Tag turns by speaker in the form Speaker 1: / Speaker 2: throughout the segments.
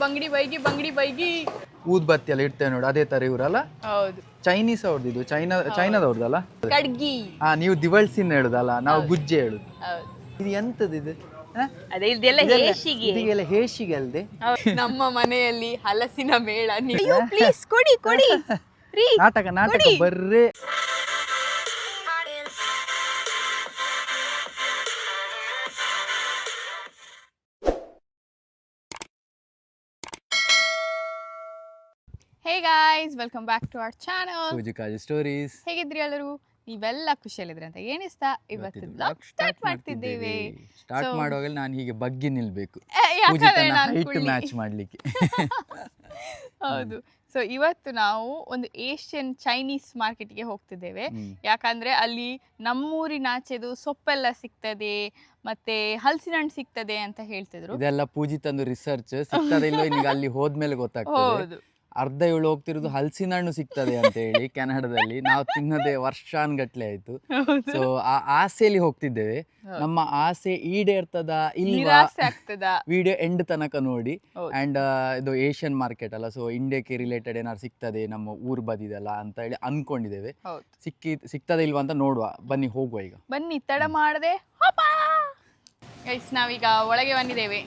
Speaker 1: ಬಂಗಡಿ ಬೈಗಿ ಬಂಗಡಿ ಬೈಗಿ
Speaker 2: ಊದ್ಬತ್ತಿ ಎಲ್ಲ ಇಡ್ತೇವೆ ನೋಡಿ, ಅದೇ ತರ ಇವರಲ್ಲ.
Speaker 1: ಹೌದು,
Speaker 2: ಚೈನೀಸ್ ಅವ್ರದ್ದು ಇದು, ಚೈನಾದವ್ರದ್ದಲ್ಲ.
Speaker 1: ಕಡ್ಗಿ.
Speaker 2: ನೀವು ದಿವಳ್ಸಿನ್ ಹೇಳುದಲ್ಲ, ನಾವು ಗುಜ್ಜೆ ಹೇಳುದು.
Speaker 1: ಹೌದು,
Speaker 2: ಇದು ಎಂತದ್ದು ಇದು?
Speaker 1: ಅದೇ ಇದೆಲ್ಲ ಹೇಸಿಗೆ.
Speaker 2: ಇದೆಲ್ಲ ಹೇಸಿಗೆ ಅಲ್ದೆ.
Speaker 1: ನಮ್ಮ ಮನೆಯಲ್ಲಿ ಹಲಸಿನ ಮೇಳ. ನೀವು ಪ್ಲೀಸ್ ಕೊಡಿ ಕೊಡಿ ರೀ.
Speaker 2: ನಾಟಕ ಬರ್ರೆ.
Speaker 1: Hey guys, welcome back to our channel
Speaker 2: Sujikaji stories.
Speaker 1: ಹೇಗಿದ್ರಿ ಎಲ್ಲರೂ? ನೀವೆಲ್ಲ ಖುಷಿಯಲ್ಲಿದ್ರಿ ಅಂತ ಎಣಿಸ್ತಾ ಇವತ್ತು ಬ್ಲಾಗ್ ಸ್ಟಾರ್ಟ್ ಮಾಡ್ತಿದ್ದೇವೆ.
Speaker 2: ಸ್ಟಾರ್ಟ್ ಮಾಡುವಾಗ ನಾನು ಹೀಗೆ ಬಗ್ಗಿ ನಿಲ್ಬೇಕು, ಹೈಟ್ ಮ್ಯಾಚ್ ಮಾಡ್ಲಿಕ್ಕೆ.
Speaker 1: ಹೌದು. ಸೊ ಇವತ್ತು ನಾವು ಒಂದು ಏಷ್ಯನ್ ಚೈನೀಸ್ ಮಾರ್ಕೆಟ್ಗೆ ಹೋಗ್ತಿದ್ದೇವೆ. ಯಾಕಂದ್ರೆ ಅಲ್ಲಿ ನಮ್ಮೂರಿನಾಚೆದು ಸೊಪ್ಪೆಲ್ಲ ಸಿಗ್ತದೆ, ಮತ್ತೆ ಹಲಸಿನ ಹಣ್ಣು ಸಿಗ್ತದೆ ಅಂತ ಹೇಳ್ತಿದ್ರು.
Speaker 2: ಇದೆಲ್ಲ ಪೂಜಿ ತಂದು ರಿಸರ್ಚ್ ಸಿಗ್ತದೆ ಇಲ್ಲೋ ಈಗ ಅಲ್ಲಿ ಹೋದ್ಮೇಲೆ ಗೊತ್ತಾಗ್ತದೆ. ಅರ್ಧ ಇವಳು ಹೋಗ್ತಿರೋದು ಹಲಸಿನ ಹಣ್ಣು ಸಿಗ್ತದೆ ಅಂತ ಹೇಳಿ ಕೆನಡಾದಲ್ಲಿ. ನಾವು ತಿನ್ನೋದೇ ವರ್ಷಾನ್ಗಟ್ಲೆ ಆಯ್ತು. ಸೊ ಆ ಆಸೆಯಲ್ಲಿ ಹೋಗ್ತಿದ್ದೇವೆ. ನಮ್ಮ ಆಸೆ ಈಡೇರ್ತದ ಇಲ್ವಾ ವಿಡಿಯೋ ಎಂಡ್ ತನಕ ನೋಡಿ. ಅಂಡ್ ಇದು ಏಷ್ಯನ್ ಮಾರ್ಕೆಟ್ ಅಲ್ಲ, ಸೊ ಇಂಡಿಯಾಕ್ಕೆ ರಿಲೇಟೆಡ್ ಏನಾದ್ರು ಸಿಗ್ತದೆ ನಮ್ಮ ಊರ್ ಬದಿದಲ್ಲ ಅಂತ ಹೇಳಿ ಅನ್ಕೊಂಡಿದ್ದೇವೆ. ಸಿಗ್ತದೆ ಇಲ್ವಾ ಅಂತ ನೋಡುವ, ಬನ್ನಿ ಹೋಗುವ. ಈಗ
Speaker 1: ಬನ್ನಿ, ತಡ ಮಾಡದೆ ಗೈಸ್ ನಾವೀಗ ಒಳಗೆ ಬಂದಿದ್ದೇವೆ.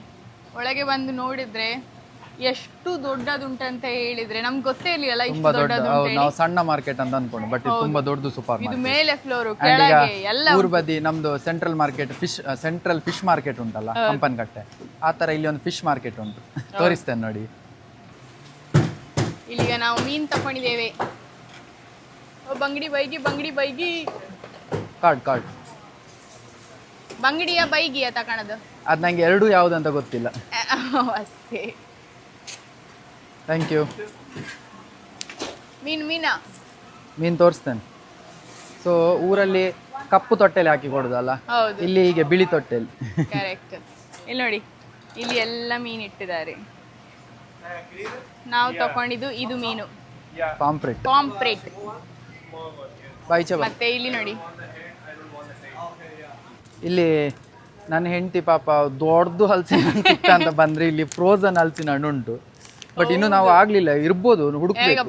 Speaker 1: ಒಳಗೆ ಬಂದು ನೋಡಿದ್ರೆ ಎಷ್ಟು ದೊಡ್ಡದುಂಟಂತ ಹೇಳಿದ್ರೆ ನಮ್ಗೆ ಗೊತ್ತೇ ಇರ್ಲಿಲ್ಲ ಇಷ್ಟು ದೊಡ್ಡದು.
Speaker 2: ನಾವು ಸಣ್ಣ ಮಾರ್ಕೆಟ್ ಅಂತ ಅನ್ಕೊಂಡು, ಬಟ್ ಇದು ತುಂಬಾ ದೊಡ್ಡದು ಸೂಪರ್
Speaker 1: ಇದು
Speaker 2: ಮಾರ್ಕೆಟ್.
Speaker 1: ಮೇಲೆ ಫ್ಲೋರ್ ಕೆಳಗೆ ಎಲ್ಲ
Speaker 2: ಊರ್ ಬದಿ ನಮ್ದು central market, central fish market ಉಂಟಲ್ಲ ಕಂಪನ್ಗಟ್ಟೆ, ಆ ತರ ಇಲ್ಲಿ ಒಂದು ಫಿಶ್ ಮಾರ್ಕೆಟ್ ಉಂಟು. ತೋರಿಸ್ತೇನೆ ನೋಡಿ.
Speaker 1: ಇಲ್ಲಿಗ ನಾವು ಮೀನ್ ತಕೊಂಡಿದ್ದೇವೆ. ಬಂಗಡಿ ಬೈಗಿ ಬಂಗಡಿ ಬೈಗಿ
Speaker 2: ಕಾರ್ಡ್
Speaker 1: ಬಂಗಡಿಯ ಬೈಗಿಯ ತಕಣದು
Speaker 2: ಅದ್ ನಂಗೆ ಎರಡು ಯಾವ್ದಂತ ಗೊತ್ತಿಲ್ಲ
Speaker 1: ಅಷ್ಟೇ.
Speaker 2: Thank you. ಮೀನ್ ತೋರಿಸ್ತೇನೆ. ಸೊ ಊರಲ್ಲಿ ಕಪ್ಪು ತೊಟ್ಟೆಲಿ ಹಾಕಿ ಕೊಡುದಲ್ಲ, ಇಲ್ಲಿ ಹೀಗೆ ಬಿಳಿ ತೊಟ್ಟೆಲಿ.
Speaker 1: ಕರೆಕ್ಟ್. ಇಲ್ಲಿ ನೋಡಿ, ಇಲ್ಲಿ ಎಲ್ಲ ಮೀನು ಇಟ್ಟಿದ್ದಾರೆ. ನಾವು ತಕೊಂಡಿದ್ದು ಇದು ಮೀನು
Speaker 2: ಪಾಂಪ್ರೆಟ್.
Speaker 1: ಮತ್ತೆ ಇಲ್ಲಿ ನೋಡಿ, ಇಲ್ಲಿ
Speaker 2: ನನ್ನ ಹೆಂಡತಿ ಪಾಪ ದೊಡ್ಡದು ಹಲಸಿನ ಹಣ್ಣು ಅಂತ ಬಂದ್ರೆ ಇಲ್ಲಿ ಫ್ರೋಸನ್ ಹಲಸಿನ ಹಣ್ಣು ಉಂಟು. ಬಟ್ ಇನ್ನು ನಾವು ಆಗ್ಲಿಲ್ಲ, ಇರ್ಬೋದು ಹುಡುಕ್ಬೇಕು.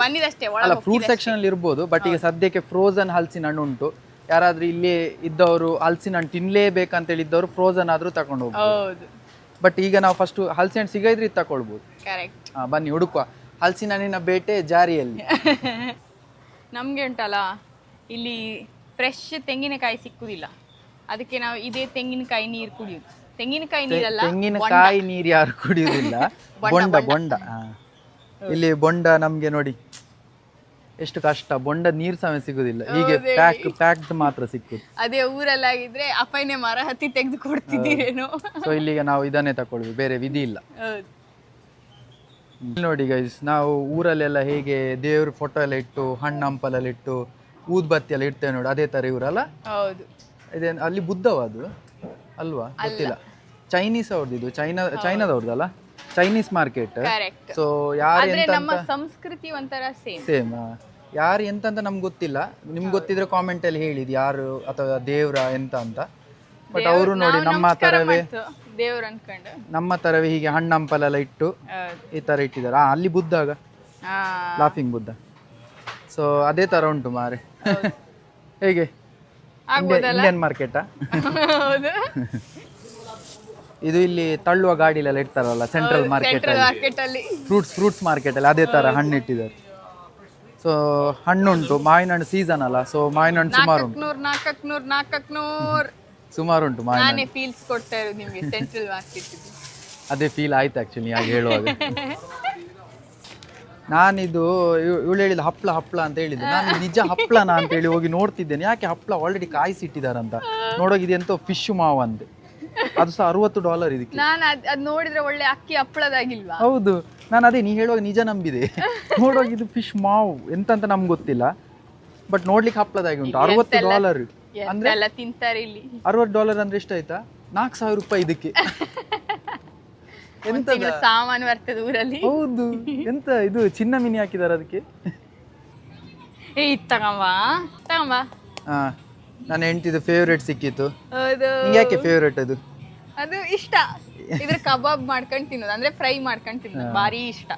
Speaker 2: ಅಲ್ಲ, ಫ್ರೂಟ್ ಸೆಕ್ಷನ್ ಅಲ್ಲಿ ಇರ್ಬೋದು, ಬಟ್ ಈಗ ಸದ್ಯಕ್ಕೆ ಫ್ರೋಸನ್ ಹಲಸಿನ ಹಣ್ಣು ಉಂಟು. ಯಾರಾದ್ರೂ ಇಲ್ಲಿ ಇದ್ದವರು ಹಲಸಿನ ಹಣ್ಣು ತಿನ್ಲೇಬೇಕಂತ ಹೇಳಿದ್ದವರು ಫ್ರೋಸನ್ ಆದ್ರೂ ತಕೊಂಡು ಹೋಗ್ಬೋದು. ಬಟ್ ಈಗ ನಾವು ಫಸ್ಟ್ ಹಲಸಿನ ಹಣ್ಣು ಸಿಗೈದ್ರೆ ಇದು ತಕೊಳ್ಬೋದು. ಬನ್ನಿ ಹುಡುಕುವ. ಹಲಸಿನ ಹಣ್ಣಿನ ಬೇಟೆ ಜಾರಿಯಲ್ಲಿ.
Speaker 1: ನಮ್ಗೆ ಉಂಟಲ್ಲ ಇಲ್ಲಿ ಫ್ರೆಶ್ ತೆಂಗಿನಕಾಯಿ ಸಿಕ್ಕುದಿಲ್ಲ, ಅದಕ್ಕೆ ನಾವು ಇದೇ ತೆಂಗಿನಕಾಯಿ ನೀರು ಕುಡಿಯುದು. ತೆಂಗಿನಕಾಯಿ
Speaker 2: ನೀರು ಯಾರು ಕುಡಿಯುವುದಿಲ್ಲ, ಬೊಂಡ. ಇಲ್ಲಿ ಬೊಂಡ ನಮ್ಗೆ ನೋಡಿ ಎಷ್ಟು ಕಷ್ಟ, ಬೊಂಡ ನೀರ್ ಸಮೇತ ಸಿಗುದಿಲ್ಲ, ಹೀಗೆ ಪ್ಯಾಕ್ಡ್ ಮಾತ್ರ ಸಿಕ್ಕುದು.
Speaker 1: ಅದೇ ಊರಲ್ಲಾಗಿದ್ರೆ ಅಪ್ಪನೇ ಮರ ಹತ್ತಿ ತೆಗೆದು ಕೊಡ್ತಿದ್ದೀರೇನೋ.
Speaker 2: ಸೊ ಇಲ್ಲಿಗೆ ನಾವು ಇದನ್ನೇ ತಗೊಳ್ವಿ, ಬೇರೆ ವಿಧಿ ಇಲ್ಲ. ನೋಡಿ ಗೈಸ್, ನಾವು ಊರಲ್ಲೆಲ್ಲ ಹೇಗೆ ದೇವ್ರ ಫೋಟೋ ಎಲ್ಲ ಇಟ್ಟು ಹಣ್ಣು ಹಂಪಲೆಲ್ಲ ಇಟ್ಟು ಊದ್ಬತ್ತಿ ಎಲ್ಲ ಇಡ್ತೇವೆ ನೋಡಿ, ಅದೇ ತರ ಇವರಲ್ಲ.
Speaker 1: ಹೌದು.
Speaker 2: ಇದೇ ಅಲ್ಲಿ ಬುದ್ಧವಾದು ಅಲ್ವಾ, ಗೊತ್ತಿಲ್ಲ. ಚೈನೀಸ್ ಅವ್ರದ್ದು ಇದು, ಚೈನಾದವ್ರದ್ದಲ್ಲ, ಚೈನೀಸ್ ಮಾರ್ಕೆಟ್. ಸೊ ಯಾರು
Speaker 1: ನಮ್ಮ ಸಂಸ್ಕೃತಿ ಒಂಥರ
Speaker 2: ಸೇಮ್. ಯಾರು ಎಂತ ಅಂತ ನಮ್ಗೆ ಗೊತ್ತಿಲ್ಲ. ನಿಮ್ಗೆ ಗೊತ್ತಿದ್ರೆ ಕಾಮೆಂಟ್ ಅಲ್ಲಿ ಹೇಳಿದ್ ಯಾರು ಅಥವಾ ದೇವ್ರ ಎಂತ ಅಂತ. ಬಟ್ ಅವರು ನೋಡಿ ನಮ್ಮ ತರವೇ ಹೀಗೆ ಹಣ್ಣು ಹಂಪಲೆಲ್ಲ ಇಟ್ಟು ಈ ತರ ಇಟ್ಟಿದ್ದಾರೆ. ಅಲ್ಲಿ ಬುದ್ಧ, ಆಗ ಲಾಫಿಂಗ್ ಬುದ್ಧ. ಸೊ ಅದೇ ತರ ಉಂಟು ಮಾರೆ. ಹೇಗೆ ಇಂಡಿಯನ್ ಮಾರ್ಕೆಟಾ? ಇದು ಇಲ್ಲಿ ತಳ್ಳುವ ಗಾಡಿಲೆಲ್ಲ ಇಡ್ತಾರಲ್ಲ ಸೆಂಟ್ರಲ್ ಮಾರ್ಕೆಟ್ ಅಲ್ಲಿ, ಫ್ರೂಟ್ಸ್ ಮಾರ್ಕೆಟ್ ಅಲ್ಲಿ ಅದೇ ತರ ಹಣ್ಣು ಇಟ್ಟಿದ್ದಾರೆ. ಸೊ ಹಣ್ಣುಂಟು, ಮಾವಿನ ಹಣ್ಣು ಸೀಸನ್ ಅಲ್ಲ, ಸೊ ಮಾವಿನ ಹಣ್ಣು ಸುಮಾರು ಉಂಟು. ಸುಮಾರು ಉಂಟು ಮಾವಿನ ಹಣ್ಣು. ಅದೇ ಫೀಲ್ ಆಯ್ತು ಆಕ್ಚುಲಿ ಹಾಗೆ ಹೇಳುವಾಗ. ನಾನಿದು ಇವಳು ಹೇಳಿದ ಹಪ್ಳ ಅಂತ ಹೇಳಿದ್ದು, ನಾನು ನಿಜ ಹಪ್ಳನಾ ಅಂತ ಹೇಳಿ ಹೋಗಿ ನೋಡ್ತಿದ್ದೇನೆ. ಯಾಕೆ ಹಪ್ಳ ಆಲ್ರೆಡಿ ಕಾಯಿಸಿಟ್ಟಿದಾರಂತ ನೋಡೋಗಿದೆ ಎಂತ ಫಿಶ್ ಮಾವು ಅಂತೆ. ಅದು ಸಹ $60 ಇದಕ್ಕೆ.
Speaker 1: ನಾನು ಅದ್ ನೋಡಿದ್ರೆ ಒಳ್ಳೆ ಅಕ್ಕಿ ಹಪ್ಪಳದಾಗಿಲ್ವಾ?
Speaker 2: ಹೌದು, ನಾನು ಅದೇ ನೀ ಹೇಳುವಾಗ ನಿಜ ನಂಬಿದೆ. ನೋಡುವಾಗ ಇದು ಫಿಶ್ ಮಾವು ಎಂತ ಅಂತ ನಮ್ಗೆ ಗೊತ್ತಿಲ್ಲ, ಬಟ್ ನೋಡ್ಲಿಕ್ಕೆ ಹಪ್ಪಳದಾಗಿ ಉಂಟು. $60 ಅಂದ್ರೆ
Speaker 1: ತಿಂತಾರೆ ಇಲ್ಲಿ.
Speaker 2: $60 ಅಂದ್ರೆ ಎಷ್ಟಾಯ್ತಾ? $4,000 ಇದಕ್ಕೆ.
Speaker 1: ಎಂತ ಸಾಮಾನು ಬರ್ತದೆ ಊರಲ್ಲಿ.
Speaker 2: ಹೌದು, ಎಂತ ಇದು ಚಿನ್ನ ಮಿನಿ ಹಾಕಿದಾರೆ ಅದಕ್ಕೆ.
Speaker 1: ತಗೊಂಬ.
Speaker 2: ಹಾ, ನನ್ನ ಹೆಂಡತಿದು ಫೇವ್ರೇಟ್ ಸಿಕ್ಕಿತ್ತು. ಯಾಕೆ ಫೇವ್ರೇಟ್ ಅದು?
Speaker 1: ಅದು ಇಷ್ಟ. ಇದ್ರ ಕಬಾಬ್ ಮಾಡ್ಕೊಂಡ್ ತಿನ್ನೋದು, ಅಂದ್ರೆ ಫ್ರೈ ಮಾಡ್ಕೊಂಡ್ ತಿನ್ನೋದು ಭಾರಿ ಇಷ್ಟ.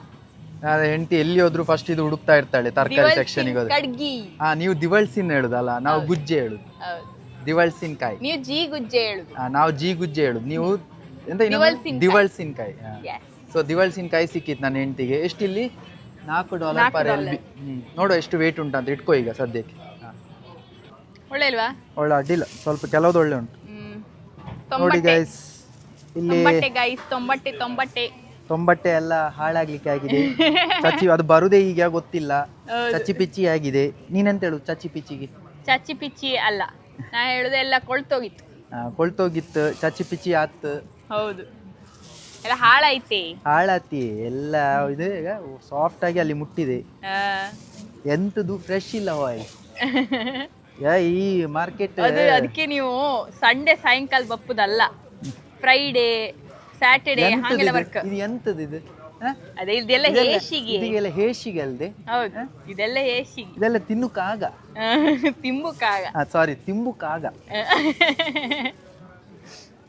Speaker 2: ಹೆಂಡತಿ ಎಲ್ಲಿ ಹೋದ್ರು ಫಸ್ಟ್ ಇದು ಹುಡುಕ್ತಾ ಇರ್ತಾಳೆ ತರಕಾರಿ ಸೆಕ್ಷನ್ ಗೆ ಹೋದ್ರೆ.
Speaker 1: ಕಡ್ಗಿ.
Speaker 2: ನೀವು ದಿವಳ್ಸಿನ್ ಹೇಳುದಲ್ಲ, ನಾವು ಗುಜ್ಜೆ ಹೇಳುದು. ದಿವಳ್ಸಿನ್ಕಾಯಿ.
Speaker 1: ನೀವು ಜಿ ಗುಜ್ಜೆ ಹೇಳುದು.
Speaker 2: ನಾವು ಜಿ ಗುಜ್ಜೆ ಹೇಳುದು, ನೀವು ಎಂತ ದಿವಳ್ಸಿನ್ಕಾಯಿ. ಸೊ ದಿವಳ್ಸಿನ್ಕಾಯಿ ಸಿಕ್ಕಿತ್ತು ನನ್ನ ಹೆಂಡತಿಗೆ. ಎಷ್ಟಿಲ್ಲಿ $4 ಪರ್ LB. ನೋಡು ಎಷ್ಟು ವೇಟ್ ಉಂಟು ಅಂತ ಇಟ್ಕೋ ಈಗ ಸದ್ಯಕ್ಕೆ.
Speaker 1: ಒಳ್ಳೆ ಅಲ್ವಾ?
Speaker 2: ಒಳ್ಳೆ ಅಡ್ಡಿಲ್ಲ, ಸ್ವಲ್ಪ ಕೆಲವ್ದು ಒಳ್ಳೆ ಉಂಟು. ನೋಡಿ ಗೈಸ್, ಇಲ್ಲಿ ತೊಂಬಟ್ಟೆ ಎಲ್ಲ ಹಾಳಾಗ್ಲಿಕ್ಕೆ ಆಗಿದೆ. ಚಚ್ಚಿ ಅದು ಬರುದೇ ಈಗ ಗೊತ್ತಿಲ್ಲ, ಚಚ್ಚಿ ಪಿಚ್ಚಿ ಆಗಿದೆ. ನೀನೆಂತ ಹೇಳುದು ಚಚ್ಚಿ ಪಿಚ್ಚಿಗೆ?
Speaker 1: ಚಚ್ಚಿ ಪಿಚ್ಚಿ ಅಲ್ಲ, ನಾ ಹೇಳುದು ಎಲ್ಲ
Speaker 2: ಕೊಳ್ತೋಗಿತ್ತು, ಚಚ್ಚಿ ಪಿಚ್ಚಿ ಆತ್.
Speaker 1: ಹೌದು, ಎಲ್ಲ ಹಾಳಾತಿ ಎಲ್ಲ. ಇದು ಈಗ ಸಾಫ್ಟ್ ಆಗಿ ಅಲ್ಲಿ ಮುಟ್ಟಿದೆ, ಎಂತದು ಫ್ರೆಶ್ ಇಲ್ಲ ಹಾಯ್. ಈ ಮಾರ್ಕೆಟ್ ಅದಕ್ಕೆ ನೀವು ಸಂಡೇ ಸಾಯಂಕಾಲ ಬಪ್ಪುದಲ್ಲ, ಫ್ರೈಡೇ ಸ್ಯಾಟರ್ಡೇ ಹಾಗೆಲ್ಲ ವರ್ಕ್.
Speaker 2: ಇದು ಎಂತದು ಇದು?
Speaker 1: ಅದೇ ಇದೆಲ್ಲ ಹೇಸಿಗೆ.
Speaker 2: ಇದೆಲ್ಲ ಹೇಸಿಗೆ ಅಲ್ದೆ?
Speaker 1: ಹೌದು, ಇದೆಲ್ಲ ಹೇಸಿಗೆ.
Speaker 2: ಇದೆಲ್ಲ ತಿನ್ನುಕಾಗ,
Speaker 1: ತಿಂಬುಕಾಗ.
Speaker 2: ಸಾರಿ, ತಿಂಬುಕಾಗ.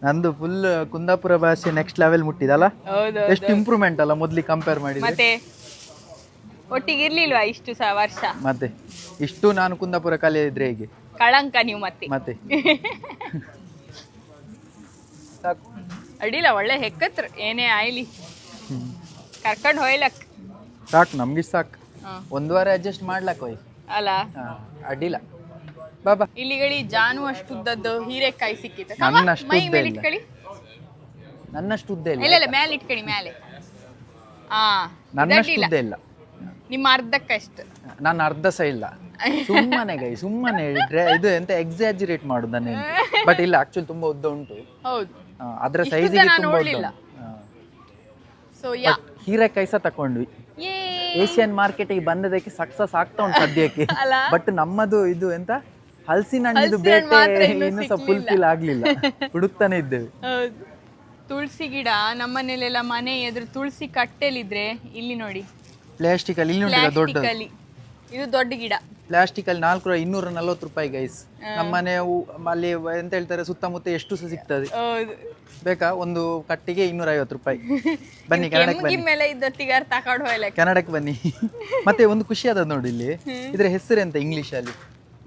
Speaker 2: ನಂದು ಫುಲ್ ಕುಂದಾಪುರ ಭಾಷೆ ನೆಕ್ಸ್ಟ್ ಲೆವೆಲ್ ಮುಟ್ಟಿದಲ್ಲ. ಎಷ್ಟು ಇಂಪ್ರೂವ್ಮೆಂಟ್ ಅಲ್ಲ ಮೊದ್ಲಿಗೆ ಕಂಪೇರ್ ಮಾಡಿದ್ರೆ.
Speaker 1: ಮತ್ತೆ ಒಟ್ಟಿಗೆ ಇರ್ಲಿಲ್ವಾ ಇಷ್ಟು ವರ್ಷ?
Speaker 2: ಮತ್ತೆ ಇಷ್ಟು ನಾನು ಕುಂದಾಪುರ ಕಲಿಯಿದ್ರೆ ಹೇಗೆ
Speaker 1: ಕಳಂಕ ನೀವು ಮತ್ತೆ. ಅಡ್ಡಿಲ್ಲ, ಒಳ್ಳೆ ಹೆಕ್ಕತ್ರ ಏನೇ ಆಯ್ಲಿ, ಕರ್ಕೊಂಡ್ ಹೋಯ್ಲಕ್
Speaker 2: ಸಾಕು, ನಮ್ಗೆ ಸಾಕು. ಒಂದು ವಾರ ಅಡ್ಜಸ್ಟ್ ಮಾಡ್ಲಕ್ ಹೋಯ್
Speaker 1: ಅಲ್ಲ,
Speaker 2: ಅಡ್ಡಿಲ್ಲ. ಬಾಬಾ,
Speaker 1: ಇಲ್ಲಿಗಳಿ ಜಾನು ಅಷ್ಟುದ್ದದ್ದು ಹೀರೆಕಾಯಿ ಸಿಕ್ಕಿತ್ತು.
Speaker 2: ನನ್ನಷ್ಟು ಉದ್ದ
Speaker 1: ಇಲ್ಲ, ಮೇಲೆ ಇಟ್ಕೊಳ್ಳಿ, ಮೇಲೆ.
Speaker 2: ನನ್ನಷ್ಟು ಉದ್ದ ಇಲ್ಲ,
Speaker 1: ನಿಮ್ಮ ಅರ್ಧಕ್ಕಷ್ಟು.
Speaker 2: ನಾನು ಅರ್ಧ ಸಹ ಇಲ್ಲ. ಸುಮ್ಮನೆ ಇದು ಎಂತ ಎಕ್ಸಾಜರೇಟ್ ಮಾಡುದು ನನ್ನ. ಬಟ್ ಇಲ್ಲ, ಆಕ್ಚುಲಿ ತುಂಬಾ ಉದ್ದ ಉಂಟು.
Speaker 1: ಹೌದು,
Speaker 2: ಅದ್ರ ಸೈಜಿಗೆ ತುಂಬಾ ಉದ್ದ. ಹೀರೆಕಾಯಿ ಸಹ ತಕೊಂಡ್ವಿ. ಏಷ್ಯನ್ ಮಾರ್ಕೆಟಿಗೆ ಬಂದದಕ್ಕೆ ಸಕ್ಸಸ್ ಆಗ್ತಾ ಉಂಟು ಸದ್ಯಕ್ಕೆ. ಬಟ್ ನಮ್ಮದು ಇದು ಎಂತ ಹಲಸಿನ ಹಣ್ಣಿದು ಬೇಟೆ ಇನ್ನು ಸಹ ಫುಲ್ಫಿಲ್ ಆಗ್ಲಿಲ್ಲ, ಹುಡುಕ್ತಾನೆ ಇದ್ದೇವೆ.
Speaker 1: ತುಳಸಿ ಗಿಡ ನಮ್ಮನೇಲೆಲ್ಲ ಮನೆ ಎದುರು ತುಳಸಿ ಕಟ್ಟೆಲಿದ್ರೆ, ಇಲ್ಲಿ ನೋಡಿ
Speaker 2: ಪ್ಲಾಸ್ಟಿಕ್ ಅಲ್ಲಿ ಇಲ್ಲಿ ಉಂಟು ದೊಡ್ಡ.
Speaker 1: ಇದು ದೊಡ್ಡ ಗಿಡ,
Speaker 2: ಪ್ಲಾಸ್ಟಿಕ್ ಅಲ್ಲಿ $240 ಗೈಸ್. ನಮ್ಮನೆ ಅಲ್ಲಿ ಎಂತ ಹೇಳ್ತಾರೆ, ಸುತ್ತಮುತ್ತ ಎಷ್ಟು ಸಹ ಸಿಗ್ತದೆ. ಬೇಕಾ? ಒಂದು ಕಟ್ಟಿಗೆ $250. ಬನ್ನಿ ಕನ್ನಡಕ್ಕೆ ಬನ್ನಿ, ಕನ್ನಡಕ್ಕೆ ಬನ್ನಿ. ಮತ್ತೆ ಒಂದು ಖುಷಿ ಆದ ನೋಡಿ, ಇಲ್ಲಿ ಇದ್ರ ಹೆಸರು ಎಂತ ಇಂಗ್ಲಿಷ್ ಅಲ್ಲಿ?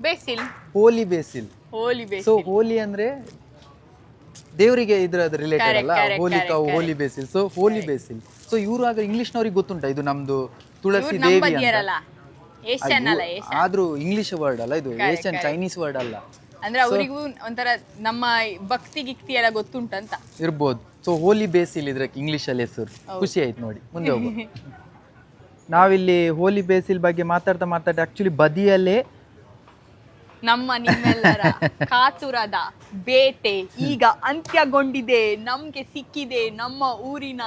Speaker 1: ಬೇಸಿಲ್.
Speaker 2: ಹೋಲಿ ಬೇಸಿಲ್. ಸೊ ಹೋಲಿ ಅಂದ್ರೆ ದೇವರಿಗೆ ಇದ್ರದ್ದು ರಿಲೇಟೆಡ್ ಅಲ್ಲ, ಹೋಲಿ ಕಾವು, ಹೋಲಿ ಬೇಸಿಲ್. ಸೊ ಹೋಲಿ ಬೇಸಿಲ್. ಸೊ ಇವರು ಆಗ ಇಂಗ್ಲಿಷ್ನವ್ರಿಗೆ ಗೊತ್ತುಂಟ ಇದು ನಮ್ದು ತುಳಸಿ ದೇವಿ ಅಂತ. ಆದ್ರೂ ಇಂಗ್ಲಿಷ್ ವರ್ಡ್ ಅಲ್ಲ ಇದು, ಏಷ್ಯನ್ ಚೈನೀಸ್ ವರ್ಡ್ ಅಲ್ಲ.
Speaker 1: ಅಂದ್ರೆ ಅವರಿಗೂ ಒಂಥರ ನಮ್ಮ ಭಕ್ತಿ ಗಿಕ್ತಿ ಎಲ್ಲ ಗೊತ್ತುಂಟಂತ
Speaker 2: ಇರ್ಬೋದು. ಸೊ ಹೋಲಿ ಬೇಸಿಲ್ ಇದ್ರಕ್ಕೆ ಇಂಗ್ಲಿಷ್ ಅಲ್ಲಿ ಹೆಸರು. ಖುಷಿ ಆಯ್ತು ನೋಡಿ. ಮುಂದೆ ಹೋಗು. ನಾವಿಲ್ಲಿ ಹೋಲಿ ಬೇಸಿಲ್ ಬಗ್ಗೆ ಮಾತಾಡ್ತಾ ಆಕ್ಚುಲಿ ಬದಿಯಲ್ಲೇ
Speaker 1: ನಮ್ಮ ನಿಮ್ಮೆಲ್ಲರ ಕಾತುರದ ಬೇಟೆ ಈಗ ಅಂತ್ಯಗೊಂಡಿದೆ. ನಮ್ಗೆ ಸಿಕ್ಕಿದೆ ನಮ್ಮ ಊರಿನ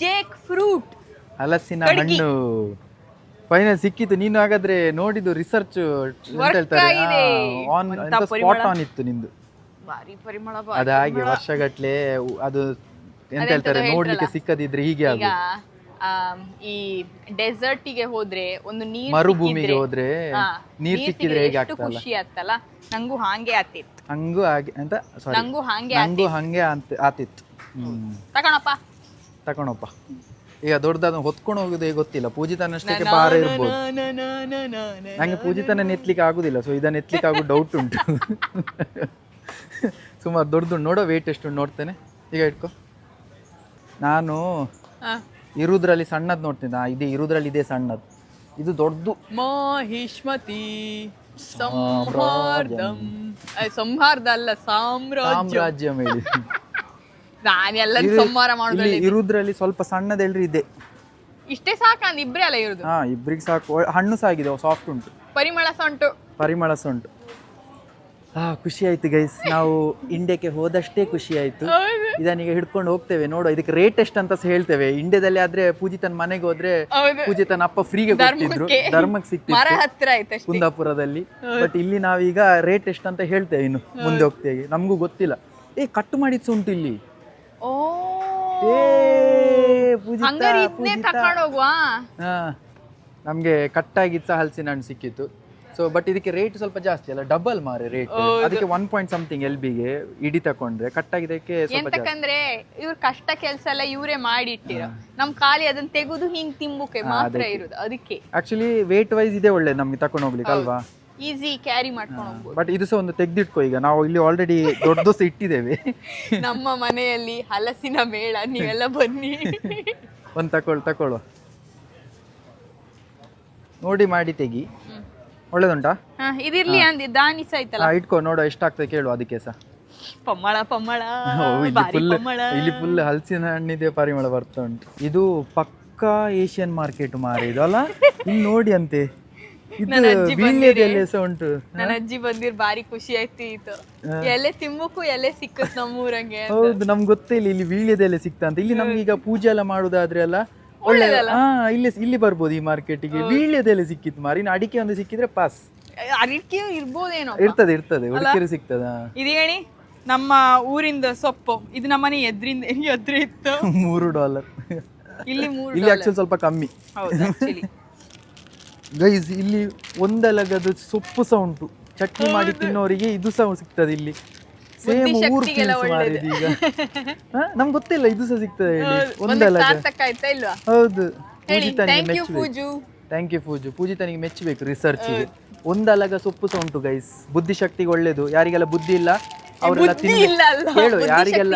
Speaker 1: ಜೇಕ್ ಫ್ರೂಟ್,
Speaker 2: ಹಲಸಿನ ಹಣ್ಣು. ಫೈನಲ್ ಸಿಕ್ಕಿತು. ನೀನು ಹಾಗಾದ್ರೆ ನೋಡಿದ್ದು ರಿಸರ್ಚ್ ಸ್ಪಾಟ್ ಆನ್ ಇತ್ತು ನಿಂದು. ಅದಾಗೆ ವರ್ಷಗಟ್ಲೆ ಅದು ಎಂತ ಹೇಳ್ತಾರೆ, ನೋಡ್ಲಿಕ್ಕೆ ಸಿಕ್ಕದಿದ್ರೆ ಹೀಗೆ ಆಗ.
Speaker 1: ಈ ಡೆಸರ್ಟ್ ಗೆ ಹೋದ್ರೆ, ಒಂದು
Speaker 2: ಮರುಭೂಮಿಗೆ ಹೋದ್ರೆ ನೀರ್ ಸಿಕ್ಕಿದ್ರೆ ಹೇಗೆ ಆಗ್ತಲ್ಲ,
Speaker 1: ಖುಷಿ ಆಗ್ತಲ್ಲ. ನಂಗೂ ಹಾಗೆ ಆತಿತ್ತು.
Speaker 2: ನಂಗೂ ಹಂಗೆ ಆತಿತ್ತು. ತಕೊಂಡಪ್ಪ. ಈಗ ದೊಡ್ಡದಾದ ಹೊತ್ಕೊಂಡು ಹೋಗುದೇ ಗೊತ್ತಿಲ್ಲ. ಪೂಜಿತನಷ್ಟಕ್ಕೆ ಭಾರ ಇರ್ಬೋದು. ನಂಗೆ ಪೂಜಿತನ ಎತ್ತಲಿಕ್ಕೆ ಆಗುದಿಲ್ಲ. ಸೊ ಇದನ್ನ ಎತ್ತಲಿಕ್ಕೆ ಆಗೋ ಡೌಟ್ ಉಂಟು. ಸುಮಾರು ದೊಡ್ಡದು. ನೋಡೋ ವೇಟ್ ಎಷ್ಟು ನೋಡ್ತೇನೆ. ಈಗ ಇಟ್ಕೋ. ನಾನು ಇರುದ್ರಲ್ಲಿ ಸಣ್ಣದ್ ನೋಡ್ತೀನಿ. ಇದೆ ಇರುದ್ರಲ್ಲಿ ಇದೆ ಸಣ್ಣದ್. ಇದು ದೊಡ್ಡದು.
Speaker 1: ಮಾಹಿಷ್ಮತಿ ಸಂಹಾರದ ಅಲ್ಲ,
Speaker 2: ಸಾಮ್ರಾಜ್ಯ ಮೇಲೆ.
Speaker 1: ನಾನೆಲ್ಲ ಸಂಹಾರ ಮಾಡೋದು.
Speaker 2: ಇರುದ್ರಲ್ಲಿ ಸ್ವಲ್ಪ ಸಣ್ಣದೆಲ್ರಿ ಇದೆ.
Speaker 1: ಇಷ್ಟೇ ಸಾಕಂದ್ ಇಬ್ರೇ ಅಲ್ಲ ಇರುದು?
Speaker 2: ಇಬ್ರಿಗೆ ಸಾಕು. ಹಣ್ಣು ಸಹ ಆಗಿದೆ, ಸಾಫ್ಟ್ ಉಂಟು, ಪರಿಮಳ ಸಹ ಉಂಟು. ಖುಷಿ ಆಯ್ತು ಗೈಸ್. ನಾವು ಇಂಡಿಯಾಕ್ಕೆ ಹೋದಷ್ಟೇ ಖುಷಿ ಆಯ್ತು. ಇದನ್ನೀಗ ಹಿಡ್ಕೊಂಡು ಹೋಗ್ತೇವೆ. ನೋಡೋ ಇದಕ್ಕೆ ರೇಟ್ ಎಷ್ಟು ಅಂತ ಹೇಳ್ತೇವೆ. ಇಂಡಿಯಾದಲ್ಲಿ ಆದ್ರೆ ಪೂಜಿತನ ಮನೆಗೆ ಹೋದ್ರೆ ಪೂಜಿತನ ಅಪ್ಪ ಫ್ರೀಗೆ ಕೊಡ್ತಿದ್ರು, ಧರ್ಮಕ್ಕೆ ಸಿಕ್ತಿತ್ತು ಕುಂದಾಪುರದಲ್ಲಿ. ಬಟ್ ಇಲ್ಲಿ ನಾವೀಗ ರೇಟ್ ಎಷ್ಟು ಅಂತ ಹೇಳ್ತೇವೆ. ಇನ್ನು ಮುಂದೆ ಹೋಗ್ತೇವೆ. ನಮಗೂ ಗೊತ್ತಿಲ್ಲ. ಕಟ್ಟು ಮಾಡಿದ್ದು ಉಂಟು ಇಲ್ಲಿ.
Speaker 1: ನಮ್ಗೆ
Speaker 2: ಕಟ್ಟಾಗಿದ್ದ ಹಲಸಿನ ಹಣ್ಣು ಸಿಕ್ಕಿತ್ತು. ಸೊ ಬಟ್ ಇದಕ್ಕೆ ರೇಟ್ ಸ್ವಲ್ಪ ಜಾಸ್ತಿ ಅಲ್ಲ, ಡಬಲ್ ಮಾರೆ ರೇಟ್. ಅದಕ್ಕೆ 1 ಪಾಯಿಂಟ್ ಸಮಥಿಂಗ್ LBಗೆ ಇಡಿ ತಕೊಂಡ್ರೆ ಕಟ್ ಆಗಿದ್ದಕ್ಕೆ ಸ್ವಲ್ಪ ಜಾಸ್ತಿ.
Speaker 1: ಎಂತಕಂದ್ರೆ ಇವ್ರ ಕಷ್ಟ ಕೆಲಸ ಎಲ್ಲ ಇವರೇ ಮಾಡಿಟ್ಟಿರೋ, ನಮ್ ಖಾಲಿ ಅದನ್ನ ತೆಗೆದು ಹಿಂಗ್ ತಿಂಬುಕೆ ಮಾತ್ರ ಇರುದು. ಅದಕ್ಕೆ
Speaker 2: ಆಕ್ಚುಲಿ ವೇಟ್ ವೈಸ್ ಇದೆ ಒಳ್ಳೆ ನಮ್ಗೆ ತಕೊಂಡು ಹೋಗ್ಲಿಕ್ಕೆ ಅಲ್ವಾ,
Speaker 1: ಈಸಿ ಕ್ಯಾರಿ ಮಾಡ್ಕೊಂಡು ಹೋಗ್ಬೋದು.
Speaker 2: ಬಟ್ ಇದು ಸಹ ಒಂದು ತೆಗ್ದಿಟ್ಕೋ, ಈಗ ನಾವು ಇಲ್ಲಿ ಆಲ್ರೆಡಿ ದೊಡ್ಡ ದೋಸೆ ಇಟ್ಟಿದ್ದೇವೆ.
Speaker 1: ನಮ್ಮ ಮನೆಯಲ್ಲಿ ಹಲಸಿನ ಮೇಳ, ನೀವೆಲ್ಲ ಬನ್ನಿ.
Speaker 2: ಒಂದು ತಕೊಳ್ಳುವ, ನೋಡಿ ಮಾಡಿ ತೆಗಿ. ಒಳ್ಳೇದುಂಟಾ?
Speaker 1: ಇದಿರ್ಲಿ ಅಂದಿ ದಾನಿ ಸಹ ಐತಲ್ಲ,
Speaker 2: ಇಟ್ಕೋ, ನೋಡು ಎಷ್ಟಾಗ್ತದೆ ಕೇಳು. ಅದಕ್ಕೆ ಸಹ
Speaker 1: ಪಮ್ಮಳ
Speaker 2: ಇಲ್ಲಿ ಫುಲ್ ಹಲಸಿನ ಹಣ್ಣಿದೆ ಪರಿಮಳ ಬರ್ತಾ ಉಂಟು. ಇದು ಪಕ್ಕಾ ಏಷ್ಯನ್ ಮಾರ್ಕೆಟ್ ಮಾರಿ ಇದು ಅಲ್ಲ. ಇಲ್ಲಿ ನೋಡಿ ಅಂತೆ, ಇದು ಸಹ ಉಂಟು.
Speaker 1: ನನ್ನ ಅಜ್ಜಿ ಬಂದಿರ್ ಬಾರಿ ಖುಷಿ ಆಯ್ತು. ಎಲೆ ತಿಮ್ಮಕ್ಕೂ ಎಲೆ ಸಿಕ್ಕತ್ ನಮ್ಮೂರಂಗೆ.
Speaker 2: ಹೌದು, ನಮ್ಗೆ ಗೊತ್ತೇ ಇಲ್ಲ ಇಲ್ಲಿ ವೀಳ್ಯದೆಲೆ ಸಿಕ್ತಾ ಅಂತ. ಇಲ್ಲಿ ನಮ್ಗೆ ಈಗ ಪೂಜೆ ಎಲ್ಲ ಮಾಡುದಾದ್ರೆ ಎಲ್ಲ ಒಳ್ಳೆ ಇಲ್ಲಿ ಬರ್ಬೋದು ಈ ಮಾರ್ಕೆಟಿಗೆ. ವೀಳ್ಯದೆಲೆ ಸಿಕ್ಕಿತ್ತು ಮಾರಿ, ಇನ್ನು ಅಡಿಕೆ ಒಂದು ಸಿಕ್ಕಿದ್ರೆ ಪಾಸ್.
Speaker 1: ಅಡಿಕೆ ಇರ್ಬೋದೇನೋ,
Speaker 2: ಇರ್ತದೆ ಉಡುಕಿರಿ ಸಿಗ್ತದ.
Speaker 1: ಇದೇಳಿ ನಮ್ಮ ಊರಿಂದ ಸೊಪ್ಪು, ಇದು ನಮ್ಮನೆ ಎದ್ರ ಇತ್ತು.
Speaker 2: $3
Speaker 1: ಇಲ್ಲಿ
Speaker 2: ಆಕ್ಚುಲಿ ಸ್ವಲ್ಪ ಕಮ್ಮಿ. ಗೈಸ್ ಇಲ್ಲಿ ಒಂದಲಗದ ಸೊಪ್ಪು ಸಹ ಉಂಟು, ಚಟ್ನಿ ಮಾಡಿ ತಿನ್ನೋರಿಗೆ ಇದು ಸಹ ಸಿಗ್ತದೆ ಇಲ್ಲಿ. ಸೇಮ್ ಊರು ಈಗ ನಮ್ಗೆ ಗೊತ್ತಿಲ್ಲ ಇದು ಸಹ ಸಿಗ್ತದೆ ಹೇಳಿ. ಒಂದಲಗ ಹೌದು. ಥ್ಯಾಂಕ್ ಯು ಪೂಜು, ಪೂಜಿತನಿಗೆ ಮೆಚ್ಚಬೇಕು ರಿಸರ್ಚ್. ಒಂದಲಗ ಸೊಪ್ಪು ಸಹ ಉಂಟು ಗೈಸ್, ಬುದ್ಧಿಶಕ್ತಿಗೆ ಒಳ್ಳೇದು. ಯಾರಿಗೆಲ್ಲ ಬುದ್ಧಿ ಇಲ್ಲ ಅವರೆಲ್ಲ ಕೇಳು, ಯಾರಿಗೆಲ್ಲ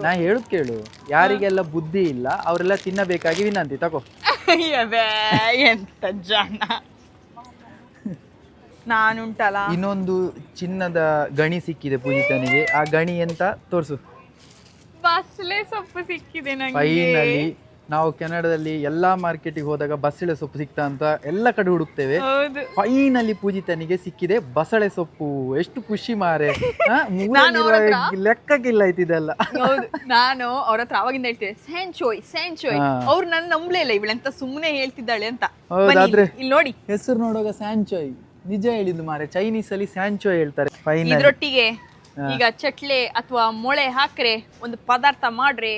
Speaker 2: ನಾ ಹೇಳುದು ಕೇಳು, ಯಾರಿಗೆಲ್ಲ ಬುದ್ಧಿ ಇಲ್ಲ ಅವರೆಲ್ಲ ತಿನ್ನಬೇಕಾಗಿ ವಿನಂತಿ. ತಗೋ.
Speaker 1: ಎಂತ ಜನ ನಾನುಂಟಲ್ಲ.
Speaker 2: ಇನ್ನೊಂದು ಚಿನ್ನದ ಗಣಿ ಸಿಕ್ಕಿದೆ ಪೂಜಿತನಿಗೆ. ಆ ಗಣಿ ಎಂತ ತೋರ್ಸು.
Speaker 1: ಬಸಳೆ ಸೊಪ್ಪು ಸಿಕ್ಕಿದೆ ನಂಗೆ.
Speaker 2: ಫೈನಲಿ ನಾವು ಕೆನಡಾದಲ್ಲಿ ಎಲ್ಲಾ ಮಾರ್ಕೆಟಿಗೆ ಹೋದಾಗ ಬಸಳೆ ಸೊಪ್ಪು ಸಿಕ್ತಾ ಅಂತ ಎಲ್ಲ ಕಡೆ ಹುಡುಕ್ತೇವೆ. ಫೈನಲಿ ಪೂಜಿತನಿಗೆ ಸಿಕ್ಕಿದೆ ಬಸಳೆ ಸೊಪ್ಪು. ಎಷ್ಟು ಖುಷಿ ಮಾರೆ, ಲೆಕ್ಕಕ್ಕಿಲ್ಲ ಇದೆಲ್ಲ.
Speaker 1: ನಾನು ಅವ್ರ ಹತ್ರ ಅವಾಗಿಂದ ಹೇಳ್ತೇವೆ ಸ್ಯಾಂಚೋಯ್. ಅವ್ರು ನನ್ನ ನಂಬ್ಲೇ ಇಲ್ಲ, ಇವಳೆಂತ ಸುಮ್ಮನೆ ಹೇಳ್ತಿದ್ದಾಳೆ ಅಂತ.
Speaker 2: ಹೌದಾದ್ರೆ
Speaker 1: ಇಲ್ಲಿ ನೋಡಿ
Speaker 2: ಹೆಸರು ನೋಡುವಾಗ ಸ್ಯಾಂಚೋಯ್, ನಿಜ ಹೇಳಿದ್ದು ಮಾರೆ. ಚೈನೀಸ್ ಅಲ್ಲಿ ಸ್ಯಾಂಚೋಯ್ ಹೇಳ್ತಾರೆ.
Speaker 1: ಇದ್ರೊಟ್ಟಿಗೆ ಈಗ ಚಟ್ಲೆ ಅಥವಾ ಮೊಳೆ ಹಾಕ್ರೆ, ಒಂದು ಪದಾರ್ಥ ಮಾಡ್ರೆ,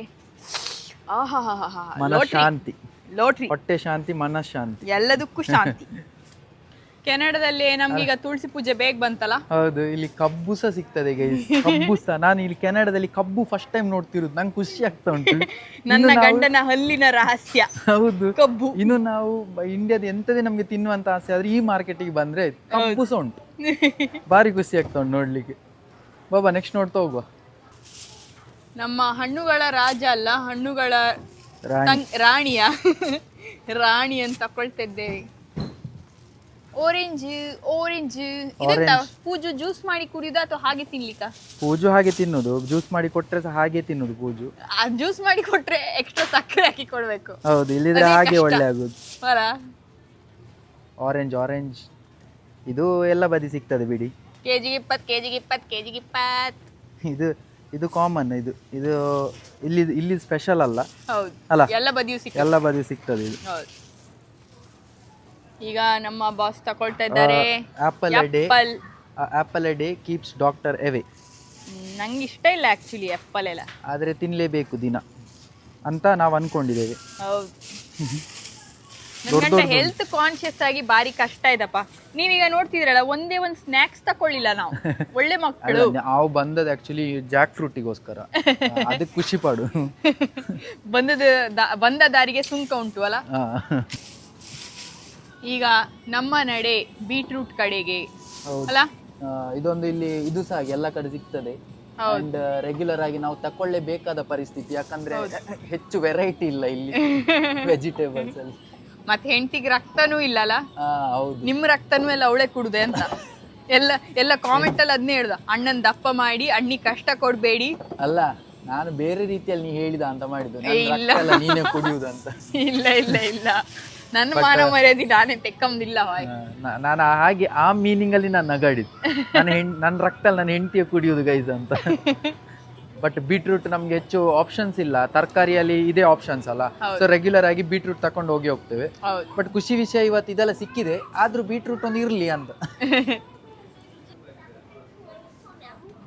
Speaker 2: ಮನಃಶಾಂತಿ,
Speaker 1: ಲೋಟ್ರಿ,
Speaker 2: ಹೊಟ್ಟೆ ಶಾಂತಿ, ಮನಃಶಾಂತಿ,
Speaker 1: ಎಲ್ಲದಕ್ಕೂ ಶಾಂತಿ. ಕೆನಡಾದಲ್ಲಿ ನಮ್ಗೀಗ ತುಳಸಿ ಪೂಜೆ ಬೇಗ ಬಂತಲ್ಲ.
Speaker 2: ಹೌದು, ಇಲ್ಲಿ ಕಬ್ಬು ಸಹ ಸಿಗ್ತದೆ ಗೈಸ್. ಕಬ್ಬು ಸಹ ನಾನು ಇಲ್ಲಿ ಕೆನಡಾದಲ್ಲಿ ಕಬ್ಬು ಫಸ್ಟ್ ಟೈಮ್ ನೋಡ್ತಿರೋದು, ನಂಗೆ ಖುಷಿ ಆಗ್ತಾ ಉಂಟು.
Speaker 1: ನನ್ನ ಗಂಡನ ಹಲ್ಲಿನ ರಹಸ್ಯ
Speaker 2: ಹೌದು,
Speaker 1: ಕಬ್ಬು.
Speaker 2: ಇನ್ನು ನಾವು ಇಂಡಿಯಾದ ಎಂತದೇ ನಮ್ಗೆ ತಿನ್ನುವಂತ ಆಸೆ ಆದ್ರೆ ಈ ಮಾರ್ಕೆಟಿಗೆ ಬಂದ್ರೆ ಕಬ್ಬು ಸಹ ಉಂಟು. ಭಾರಿ ಖುಷಿ ಆಗ್ತಾ ಉಂಟು ನೋಡ್ಲಿಕ್ಕೆ. ಬಾಬಾ ನೆಕ್ಸ್ಟ್ ನೋಡ್ತಾ ಹೋಗುವ.
Speaker 1: ನಮ್ಮ ಹಣ್ಣುಗಳ ರಾಜ ಅಲ್ಲ, ಹಣ್ಣುಗಳ ರಾಣಿ ಅಂತ ತಕೊಳ್ತಿದ್ದೇವೆ. ಓರೆಂಜ್ ಇದೆಂತ ಪೂಜು ಜ್ಯೂಸ್ ಮಾಡಿ ಕುಡಿಯೋದು ಅಥವಾ ಹಾಗೆ ತಿನ್ಲಿಕ್ಕ?
Speaker 2: ಪೂಜು ಹಾಗೆ ತಿನ್ನೋದು, ಜ್ಯೂಸ್ ಮಾಡಿ ಕೊಟ್ರೆ ಸಹ ಹಾಗೆ ತಿನ್ನೋದು. ಪೂಜು
Speaker 1: ಜ್ಯೂಸ್ ಮಾಡಿ ಕೊಟ್ರೆ ಎಕ್ಸ್ಟ್ರಾ ಸಕ್ಕರೆ ಹಾಕಿ ಕೊಡ್ಬೇಕು.
Speaker 2: ಹೌದು, ಇಲ್ಲಿದ್ರೆ ಹಾಗೆ ಒಳ್ಳೆ ಆಗುದು. ಆರೆಂಜ್ ಇದು ಎಲ್ಲ ಬದಿ ಸಿಗ್ತದೆ ಬಿಡಿ.
Speaker 1: ಕೆಜಿಗೆ 20.
Speaker 2: ಇದು ಕಾಮನ್. ಇದು ಇಲ್ಲಿ ಸ್ಪೆಷಲ್ ಅಲ್ಲ
Speaker 1: ಅಲ್ಲ, ಎಲ್ಲ ಬದಿಯೂ
Speaker 2: ಸಿಗ್ತದೆ ಇದು.
Speaker 1: ಈಗ ನಮ್ಮ ಬಾಸ್ ತಗೊಳ್ತಾ ಇದ್ದಾರೆ
Speaker 2: apple A day keeps doctor away.
Speaker 1: ನಂಗೆ ಇಷ್ಟ ಇಲ್ಲ ಆಕ್ಚುಲಿ ಆಪಲ್ ಎಲ್ಲ,
Speaker 2: ಆದ್ರೆ ತಿನ್ಲೇಬೇಕು ದಿನ ಅಂತ ನಾವು ಅನ್ಕೊಂಡಿದ್ದೇವೆ.
Speaker 1: ಹೆಲ್ತ್ ಕಾನ್ಶಿಯಸ್ ಆಗಿ ಬಾರಿ ಕಷ್ಟ ಇದಪ್ಪ. ನೀವೀಗ ನೋಡ್ತಿದ್ರಲ್ಲ, ಒಂದೇ ಒಂದು ಸ್ನಾಕ್ಸ್ ತಕೊಳ್ಳಿಲ್ಲ ನಾವು, ಒಳ್ಳೆ ಮಕ್ಕಳು.
Speaker 2: ನಾವು ಬಂದದ್ದು ಆಕ್ಚುಲಿ ಜಾಕ್ ಫ್ರೂಟಿಗೋಸ್ಕರ, ಅದಕ್ಕೆ ಖುಷಿ ಪಡು.
Speaker 1: ಬಂದ ದಾರಿಗೆ ಸುಂಕ ಉಂಟು ಅಲ್ಲ. ಈಗ ನಮ್ಮ ನಡೆ ಬೀಟ್ರೂಟ್ ಕಡೆಗೆ ಅಲ್ಲ.
Speaker 2: ಇದೊಂದು ಇಲ್ಲಿ ಇದು ಸಹ ಎಲ್ಲ ಕಡೆ ಸಿಗ್ತದೆ. ಅಂಡ್ ರೆಗ್ಯುಲರ್ ಆಗಿ ನಾವು ತಕೊಳ್ಳೇಬೇಕಾದ ಪರಿಸ್ಥಿತಿ, ಯಾಕಂದ್ರೆ ಹೆಚ್ಚು ವೆರೈಟಿ ಇಲ್ಲ ಇಲ್ಲಿ ವೆಜಿಟೇಬಲ್ಸ್ ಅಲ್ಲಿ.
Speaker 1: ಮತ್ತೆ ಹೆಂಡತಿಗೆ ರಕ್ತನೂ ಇಲ್ಲಲ್ಲ.
Speaker 2: ಹೌದು,
Speaker 1: ನಿಮ್ಮ ರಕ್ತನೂ ಎಲ್ಲ ಅವಳೆ ಕುಡುದೆ ಅಂತ ಎಲ್ಲ ಕಾಮೆಂಟ್ ಅಲ್ಲಿ ಅದನ್ನೇ ಹೇಳ್ದ, ಅಣ್ಣನ್ ದಪ್ಪ ಮಾಡಿ ಅಣ್ಣಿಗೆ ಕಷ್ಟ ಕೊಡ್ಬೇಡಿ.
Speaker 2: ಅಲ್ಲ, ನಾನು ಬೇರೆ ರೀತಿಯಲ್ಲಿ ನೀ ಹೇಳಿದ ಅಂತ ಮಾಡಿದ್ದು, ನೀನೇ ಕುಡಿಯುವುದಂತ.
Speaker 1: ಇಲ್ಲ ನನ್ನ ಮಾನ ಮರ್ಯಾದೆ ನಾನೇ ತೆಕ್ಕಂದಿಲ್ಲ.
Speaker 2: ನಾನು ಹಾಗೆ ಆ ಮೀನಿಂಗ್ ಅಲ್ಲಿ ನಾನು ನಗಾಡಿದ್ದು, ನನ್ನ ರಕ್ತ ನನ್ನ ಹೆಂಡತಿಯ ಕುಡಿಯುವುದು ಗೈಸ್ ಅಂತ. ಬಟ್ ಬೀಟ್ರೂಟ್ ನಮ್ಗೆ ಹೆಚ್ಚು ಆಪ್ಷನ್ಸ್ ಇಲ್ಲ, ತರಕಾರಿಯಲ್ಲಿ ಇದೇ ಆಪ್ಷನ್ಸ್ ಅಲ್ಲ. ಸೊ ರೆಗ್ಯುಲರ್ ಆಗಿ ಬೀಟ್ರೂಟ್ ತಕೊಂಡು ಹೋಗ್ತೇವೆ. ಬಟ್ ಖುಷಿ ವಿಷಯ ಇವತ್ತು ಇದೆಲ್ಲ ಸಿಕ್ಕಿದೆ, ಆದ್ರೂ ಬೀಟ್ರೂಟ್ ಒಂದು ಇರ್ಲಿ ಅಂತ.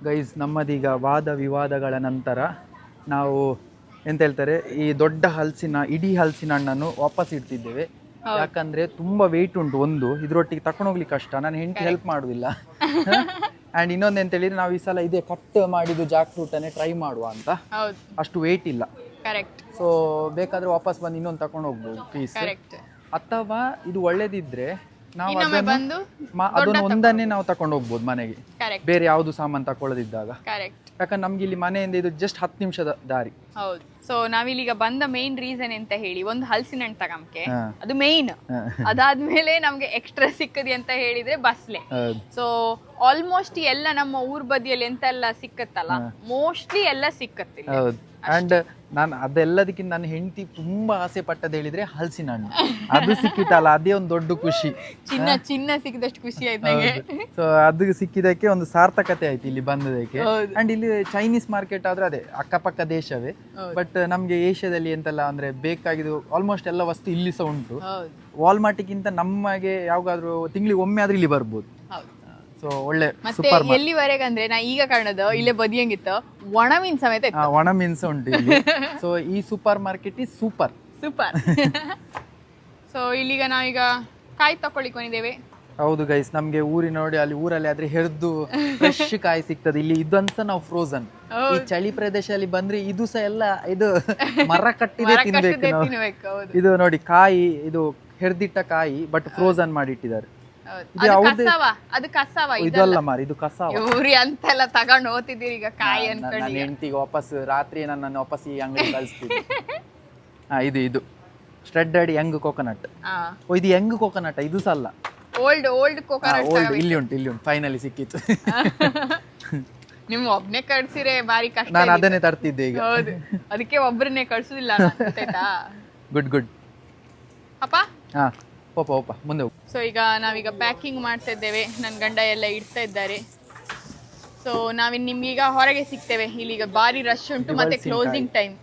Speaker 2: ಗೈಸ್, ನಮ್ಮದೀಗ ವಾದ ವಿವಾದಗಳ ನಂತರ ನಾವು ಎಂತ ಹೇಳ್ತಾರೆ, ಈ ದೊಡ್ಡ ಇಡೀ ಹಲಸಿನ ಹಣ್ಣನ್ನು ವಾಪಸ್ ಇಡ್ತಿದ್ದೇವೆ. ಯಾಕಂದ್ರೆ ತುಂಬಾ ವೆಯ್ಟ್ ಉಂಟು. ಒಂದು ಇದ್ರೊಟ್ಟಿಗೆ ತಕೊಂಡು ಹೋಗ್ಲಿಕ್ಕೆ ಕಷ್ಟ, ನಾನು ಹೆಂಡತಿ ಹೆಲ್ಪ್ ಮಾಡುದಿಲ್ಲ. ಅಂಡ್ ಇನ್ನೊಂದು ಎಂತ ಹೇಳಿದ್ರೆ ನಾವು ಈ ಸಲ ಇದೇ ಕಟ್ ಮಾಡಿದ್ದು ಜಾಕ್ ಫ್ರೂಟ್ ಅನ್ನೇ ಟ್ರೈ ಮಾಡುವ ಅಂತ. ಅಷ್ಟು ವೆಯ್ಟ್ ಇಲ್ಲ. ಸೊ ಬೇಕಾದ್ರೆ ವಾಪಸ್ ಬಂದು ಇನ್ನೊಂದು ತಕೊಂಡು ಹೋಗ್ಬೋದು ಪೀಸ್. ಅಥವಾ ಇದು ಒಳ್ಳೇದಿದ್ರೆ ನಾವು ಅದನ್ನು ಒಂದನ್ನೇ ನಾವು ತಕೊಂಡು ಹೋಗ್ಬೋದು ಮನೆಗೆ, ಬೇರೆ ಯಾವ್ದು ಸಾಮಾನು ತಕೊಳ್ಳೋದಿದ್ದಾಗ. ಯಾಕಂದ್ರೆ ನಮ್ಗೆ ಇಲ್ಲಿ ಮನೆಯಿಂದ ಇದು ಜಸ್ಟ್ 10 ನಿಮಿಷದ ದಾರಿ.
Speaker 1: ಹೌದು. ಸೊ ನಾವಿಲ್ಲಿಗ ಬಂದ ಮೇನ್ ರೀಸನ್ ಎಂತ ಹೇಳಿ, ಒಂದು ಹಲಸಿನ ಹಣ್ಣು ತಗಂಕೆ, ಅದು ಮೇನ್. ಅದಾದ್ಮೇಲೆ ನಮ್ಗೆ ಎಕ್ಸ್ಟ್ರಾ ಸಿಕ್ಕದಿ ಅಂತ ಹೇಳಿದ್ರೆ ಬಸ್ಲೆ. ಸೊ ಆಲ್ಮೋಸ್ಟ್ ಎಲ್ಲ ನಮ್ಮ ಊರ್ ಬದಿಯಲ್ಲಿ ಎಂತೆಲ್ಲ ಸಿಕ್ಕತ್ತಲ್ಲ, ಮೋಸ್ಟ್ಲಿ ಎಲ್ಲ ಸಿಕ್ಕತ್ತಿಲ್ಲ.
Speaker 2: ಅಂಡ್ ನಾನು ಅದೆಲ್ಲದಕ್ಕಿಂತ ನನ್ನ ಹೆಂಡತಿ ತುಂಬಾ ಆಸೆ ಪಟ್ಟದ್ದು ಹೇಳಿದ್ರೆ ಹಲಸಿನ ಹಣ್ಣು. ಅದು ಸಿಕ್ಕಿತಲ್ಲ, ಅದೇ ಒಂದು ದೊಡ್ಡ ಖುಷಿ.
Speaker 1: ಚಿನ್ನ ಸಿಕ್ಕಿದಷ್ಟು ಖುಷಿ ಆಯ್ತು ನನಗೆ.
Speaker 2: ಸೊ ಅದು ಸಿಕ್ಕಿದಕ್ಕೆ ಒಂದು ಸಾರ್ಥಕತೆ ಆಯ್ತು ಇಲ್ಲಿ ಬಂದದಕ್ಕೆ. ಅಂಡ್ ಇಲ್ಲಿ ಚೈನೀಸ್ ಮಾರ್ಕೆಟ್ ಆದ್ರೆ ಅದೇ ಅಕ್ಕಪಕ್ಕ ದೇಶವೇ, ಬಟ್ ನಮ್ಗೆ ಏಷ್ಯಾದಲ್ಲಿ ಎಂತೆಲ್ಲ ಅಂದ್ರೆ ಬೇಕಾಗಿದ್ದು ಆಲ್ಮೋಸ್ಟ್ ಎಲ್ಲ ವಸ್ತು ಇಲ್ಲಿ ಸಹ ಉಂಟು. ವಾಲ್ಮಾರ್ಟ್ಗಿಂತ ನಮಗೆ ಯಾವಾಗಾದ್ರೂ ತಿಂಗಳಿಗೆ ಒಮ್ಮೆ ಆದ್ರೂ ಇಲ್ಲಿ ಬರ್ಬೋದು. ಸೊ ಒಳ್ಳೆ ಸೂಪರ್.
Speaker 1: ಎಲ್ಲಿವರೆಗೆ ಅಂದ್ರೆ ನಾ ಈಗ ಕಾಣೋದು ಇಲ್ಲೇ ಬದಿಯಂಗಿತ್ತು, ಒಣ ಮೀನ್ ಸಮೇತ ಇತ್ತು.
Speaker 2: ಒಣ ಮೀನ್ಸ್ ಉಂಟು ಇಲ್ಲಿ. ಸೊ ಈ ಸೂಪರ್ ಮಾರ್ಕೆಟ್ ಈ ಸೂಪರ್.
Speaker 1: ಸೊ ಇಲ್ಲಿಗ ನಾವೀಗ ಕಾಯಿ ತಕೊಳ್ಳಿಕ್ ಬಂದಿದ್ದೇವೆ.
Speaker 2: ಹೌದು ಗೈಸ್, ನಮ್ಗೆ ನೋಡಿ ಅಲ್ಲಿ ಊರಲ್ಲಿ ಆದ್ರೆ ಹೆರ್ದು ಫ್ರೆಶ್ ಕಾಯಿ ಸಿಗ್ತದೆ. ಇಲ್ಲಿ ಇದಂತ ನಾವು ಫ್ರೋಸನ್. ಈ ಚಳಿ ಪ್ರದೇಶದಲ್ಲಿ ಬಂದ್ರೆ ಇದು ಸಹ ಎಲ್ಲ ಇದು ಮರ ಕಟ್ಟಿದೆ ತಿನ್ಬೇಕು ನಾವು. ಇದು ನೋಡಿ ಕಾಯಿ, ಇದು ಹೆರ್ದಿಟ್ಟ ಕಾಯಿ ಬಟ್ ಫ್ರೋಸನ್ ಮಾಡಿ ಇಟ್ಟಿದ್ದಾರೆ. ಇದಲ್ಲ ಮಾರಿ, ಇದು ಕಸಾವ.
Speaker 1: ಅಂತೆಲ್ಲ ತಗೊಂಡು ಹೋಗ್ತಿದ್ದೀರಿ ಈಗ ಕಾಯಿ ಅನ್ಕೊಂಡು.
Speaker 2: ನನ್ನ ಹೆಂಡತಿಗೆ ವಾಪಸ್ ರಾತ್ರಿ ನನ್ನ ವಾಪಸ್ ಈ ಅಂಗಡಿ ಕಳಿಸ್ತೀವಿ. ಇದು ಸ್ಟ್ರೆಡ್ಡೆಡ್ ಯಂಗ್ ಕೋಕೋನಟ್. ಇದು ಯಂಗ್ ಕೋಕೋನಟ್, ಇದು ಸಹ ಅಲ್ಲ,
Speaker 1: ಓಲ್ಡ್ ಕೋಕೋನಟ್.
Speaker 2: ಇಲ್ಲಿ ಉಂಟು ಫೈನಲಿ ಸಿಕ್ಕಿತ್ತು.
Speaker 1: ನಿಮ್ ಒಬ್ನೇ ಕಳ್ಸಿರೆ ಬಾರಿ ಕಷ್ಟ.
Speaker 2: ನಾನು ಅದನ್ನೇ ತರ್ತಿದ್ದೆ ಈಗ.
Speaker 1: ಹೌದು, ಅದಕ್ಕೆ ಒಬ್ಬರನ್ನೇ ಕಳ್ಸುದಿಲ್ಲ.
Speaker 2: ಗುಡ್ ಅಪ್ಪ. ಓಪ ಮುಂದೆ ಹೋಗು.
Speaker 1: ಸೊ ಈಗ ನಾವೀಗ ಪ್ಯಾಕಿಂಗ್ ಮಾಡ್ತಾ ಇದ್ದೇವೆ, ನನ್ನ ಗಂಡ ಎಲ್ಲ ಇಡ್ತಾ ಇದ್ದಾರೆ. ಸೊ ನಿಮ್ಗೀಗ ಹೊರಗೆ ಸಿಗ್ತೇವೆ. ಇಲ್ಲಿಗ ಬಾರಿ ರಶ್ ಉಂಟು, ಮತ್ತೆ ಕ್ಲೋಸಿಂಗ್ ಟೈಮ್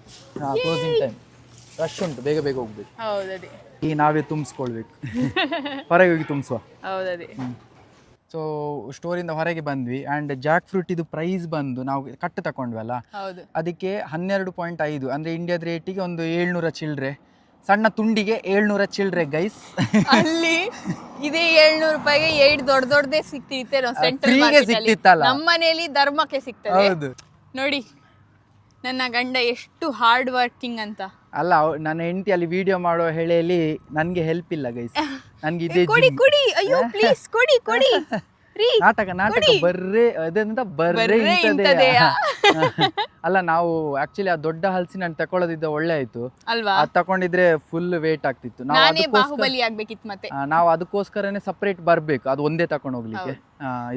Speaker 2: ರಶ್ ಉಂಟು, ಬೇಗ ಹೋಗ್ಬೇಕು.
Speaker 1: ಹೌದದೇ,
Speaker 2: ಈಗ ನಾವೇ ತುಂಬಿಸ್ಕೊಳ್ಬೇಕು. ಹೊರಗೆ ಹೋಗಿ ತುಂಬಿಸುವ.
Speaker 1: ಹೌದದೇ.
Speaker 2: ಸೊ ಸ್ಟೋರಿಂದ ಹೊರಗೆ ಬಂದ್ವಿ. ಅಂಡ್ ಜಾಕ್ ಫ್ರೂಟ್ ಇದು ಪ್ರೈಸ್ ಬಂದು ನಾವು ಕಟ್ಟು ತಕೊಂಡ್ವಲ್ಲ, ಅದಕ್ಕೆ 12.5 ಅಂದ್ರೆ ಇಂಡಿಯಾದ ರೇಟಿಗೆ ಒಂದು 700 ಚಿಲ್ಡ್ರೆ. ಸಣ್ಣ ತುಂಡಿಗೆ 700 ಚಿಲ್ಡ್ರೆ ಗೈಸ್.
Speaker 1: ಅಲ್ಲಿ ಇದೇ 700 ರೂಪಾಯಿಗೆ 8 ದೊಡ್ಡದೇ ಸಿಕ್ತಿತ್ತಲ್ಲ. ನಮ್ಮ ಮನೆಯಲ್ಲಿ ಧರ್ಮಕ್ಕೆ ಸಿಗ್ತದೆ ನೋಡಿ. ನನ್ನ ಗಂಡ ಎಷ್ಟು ಹಾರ್ಡ್ ವರ್ಕಿಂಗ್ ಅಂತ.
Speaker 2: ಅಲ್ಲ, ನನ್ನ ಹೆಂಡತಿ ಅಲ್ಲಿ ವಿಡಿಯೋ ಮಾಡೋ ಹೇಳಿ ನನ್ಗೆ ಹೆಲ್ಪ್ ಇಲ್ಲ ಗೈಸ್. ನನ್ಗೆ ಇದೇ
Speaker 1: ಕೊಡಿ ಅಯ್ಯೋ ಪ್ಲೀಸ್ ಕೊಡಿ
Speaker 2: ನಾಟಕ ಬರ್ರೆ ಅದೆಂತ ಬರ್ರೆ ಇಂತದೇ. ಅಲ್ಲ, ನಾವು ಆಕ್ಚುಲಿ ಆ ದೊಡ್ಡ ಹಲಸಿನ ಹಣ್ಣು ತಕೊಳ್ಳೋದಿದ್ದ ಒಳ್ಳೆ ಆಯ್ತು
Speaker 1: ಅಲ್ವಾ.
Speaker 2: ಅದ್ ತಕೊಂಡಿದ್ರೆ ಫುಲ್ ವೇಟ್ ಆಗ್ತಿತ್ತು. ನಾವು ಅದಕ್ಕೋಸ್ಕರನೇ ಸಪರೇಟ್ ಬರ್ಬೇಕು, ಅದು ಒಂದೇ ತಕೊಂಡು ಹೋಗ್ಲಿಕ್ಕೆ.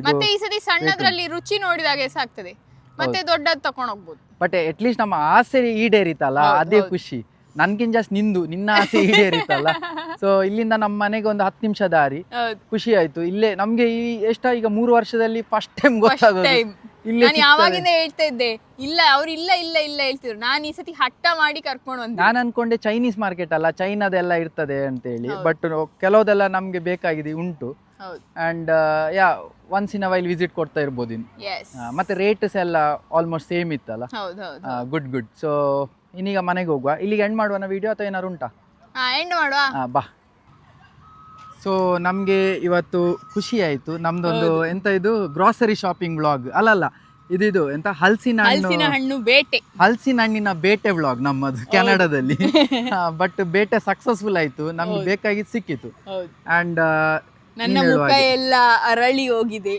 Speaker 1: ಮತ್ತೆ ಈ ಸತಿ ಸಣ್ಣದ್ರಲ್ಲಿ ರುಚಿ ನೋಡಿದಾಗೆ ಸಾಕ್ತದೆ, ಮತ್ತೆ ದೊಡ್ಡದ್ ತಕೊಂಡು ಹೋಗ್ಬೋದು.
Speaker 2: ಬಟ್ ಅಟ್ ಲೀಸ್ಟ್ ನಮ್ಮ ಆಸೆ ಈಡೇರಿತಲ್ಲ, ಅದೇ ಖುಷಿ. ನನ್ಗಿಂತ ಜಾಸ್ತಿ ನಿನ್ನ ಆಸೆ ಈಡೇರಿತಲ್ಲ. ಸೊ ಇಲ್ಲಿಂದ ನಮ್ಮ ಮನೆಗೆ ಒಂದು 10 ನಿಮಿಷ ದಾರಿ. ಖುಷಿ ಆಯ್ತು. ಇಲ್ಲೇ ನಮ್ಗೆ ಈಗ 3 ವರ್ಷದಲ್ಲಿ ಫಸ್ಟ್ ಟೈಮ್ ಗೊತ್ತಾಗೋದು.
Speaker 1: ನಾನು ಯಾವಾಗಿಂದ ಹೇಳ್ತಾ ಇದ್ದೆ, ಇಲ್ಲ ಅವ್ರು ಇಲ್ಲ ಹೇಳ್ತಿದ್ರು. ನಾನು ಈ ಸತಿ ಹಠ ಮಾಡಿ ಕರ್ಕೊಂಡು ಬಂದೆ.
Speaker 2: ನಾನು ಅನ್ಕೊಂಡೆ ಚೈನೀಸ್ ಮಾರ್ಕೆಟ್ ಅಲ್ಲ, ಚೈನಾದೆಲ್ಲ ಇರ್ತದೆ ಅಂತ ಹೇಳಿ. ಬಟ್ ಕೆಲವುದೆಲ್ಲ ನಮ್ಗೆ ಬೇಕಾಗಿದೆ ಉಂಟು. And once in a while visit ಕೊಡ್ತಾ ಇರ್ಬೋದು ಇನ್ನು. ಮತ್ತೆ ರೇಟ್ಸ್ ಎಲ್ಲ ಆಲ್ಮೋಸ್ಟ್ ಸೇಮ್ ಇತ್ತಲ್ಲ. ಗುಡ್. ಸೊ ಇನ್ನೀಗ ಮನೆಗೆ ಹೋಗುವ. ಇಲ್ಲಿಗೆ ಎಂಡ್ ಮಾಡುವ ವಿಡಿಯೋ ಅಥವಾ ಏನಾದ್ರು ಉಂಟಾ?
Speaker 1: ಎಂಡ್ ಮಾಡುವ,
Speaker 2: ಬಾ. ಸೊ ನಮ್ಗೆ ಇವತ್ತು ಖುಷಿ ಆಯ್ತು. ನಮ್ದೊಂದು ಎಂತ ಇದು ಗ್ರಾಸರಿ ಶಾಪಿಂಗ್ ವ್ಲಾಗ್ ಅಲ್ಲ, ಇದು ಎಂತ ಹಲಸಿನ ಹಣ್ಣಿನ ಬೇಟೆ ವ್ಲಾಗ್ ನಮ್ಮದು ಕೆನಡಾದಲ್ಲಿ. ಬಟ್ ಬೇಟೆ ಸಕ್ಸಸ್ಫುಲ್ ಆಯ್ತು, ನಮ್ಗೆ ಬೇಕಾಗಿದ್ದು ಸಿಕ್ಕಿತು. ಅಂಡ್
Speaker 1: ನನ್ನ ಮುಖ ಎಲ್ಲ ಅರಳಿ ಹೋಗಿದೆ.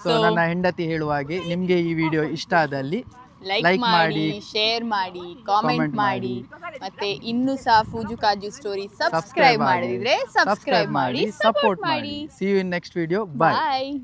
Speaker 2: ಸೊ ನನ್ನ ಹೆಂಡತಿ ಹೇಳುವ ಹಾಗೆ, ನಿಮ್ಗೆ ಈ ವಿಡಿಯೋ ಇಷ್ಟ ಆದಲ್ಲಿ
Speaker 1: ಲೈಕ್ ಮಾಡಿ, ಶೇರ್ ಮಾಡಿ, ಕಾಮೆಂಟ್ ಮಾಡಿ, ಮತ್ತೆ ಇನ್ನೂ ಸಹ ಫೂಜು ಕಾಜು ಸ್ಟೋರಿ ಸಬ್ಸ್ಕ್ರೈಬ್ ಮಾಡಿದ್ರೆ ಸಬ್ಸ್ಕ್ರೈಬ್ ಮಾಡಿ, ಸಪೋರ್ಟ್ ಮಾಡಿ.
Speaker 2: See you in next video. Bye.